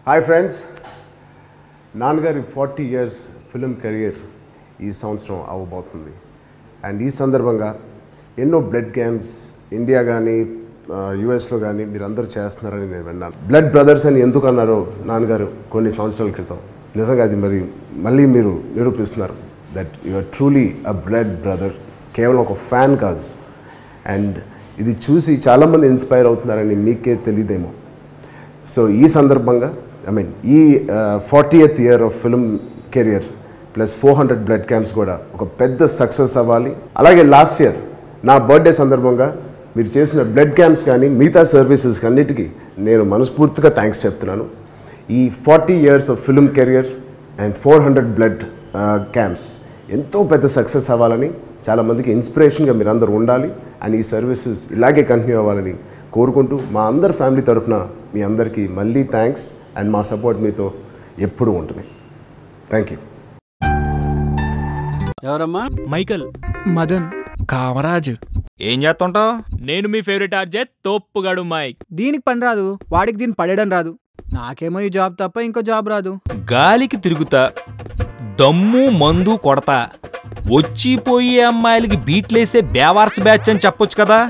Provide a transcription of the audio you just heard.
Hi friends, నాన్నగారి 40 years film career ఈ సంవత్సరం అవ్వబోతుంది. అండ్ ఈ సందర్భంగా ఎన్నో బ్లడ్ క్యాంప్స్ ఇండియా కానీ యుఎస్లో కానీ మీరు అందరూ చేస్తున్నారని నేను విన్నాను. బ్లడ్ బ్రదర్స్ అని ఎందుకు అన్నారో నాన్నగారు కొన్ని సంవత్సరాల క్రితం. నిజంగా అది మళ్ళీ మీరు నిరూపిస్తున్నారు that you are truly a blood brother. కేవలం ఒక ఫ్యాన్ కాదు. అండ్ ఇది చూసి చాలామంది ఇన్స్పైర్ అవుతున్నారని మీకే తెలియదేమో. సో ఈ సందర్భంగా ఈ 40th year of film career plus 400 blood camps కూడా ఒక పెద్ద సక్సెస్ అవ్వాలి. అలాగే లాస్ట్ ఇయర్ నా బర్త్డే సందర్భంగా మీరు చేసిన బ్లడ్ క్యాంప్స్ కానీ మిగతా సర్వీసెస్ అన్నిటికీ నేను మనస్ఫూర్తిగా థ్యాంక్స్ చెప్తున్నాను. ఈ 40 years of film career and 400 blood camps ఎంతో పెద్ద సక్సెస్ అవ్వాలని, చాలామందికి ఇన్స్పిరేషన్గా మీరు అందరూ ఉండాలి అండ్ ఈ సర్వీసెస్ ఇలాగే కంటిన్యూ అవ్వాలని కోరుకుంటూ మా అందరి ఫ్యామిలీ తరఫున మీ అందరికీ మళ్ళీ థ్యాంక్స్. అండ్ మా సపోర్ట్ మీతో ఎప్పుడూ ఉంటుంది. Thank you. ఎవరమ్మా? మైకల్, మదన్, కామరాజు. ఏం చేస్తుంటావు? నేను మీ ఫేవరెట్ ఆర్జెట్ తోప్పుగాడు మైక్. దీనికి పని రాదు, వాడికి దీన్ని పడేయడం రాదు. నాకేమో ఈ జాబ్ తప్ప ఇంకో జాబ్ రాదు. గాలికి తిరుగుతా, దమ్ము మందు కొడతా, వచ్చిపోయే అమ్మాయిలకి బీట్లేసే బేవార్స్ బ్యాచ్ అని చెప్పొచ్చు కదా.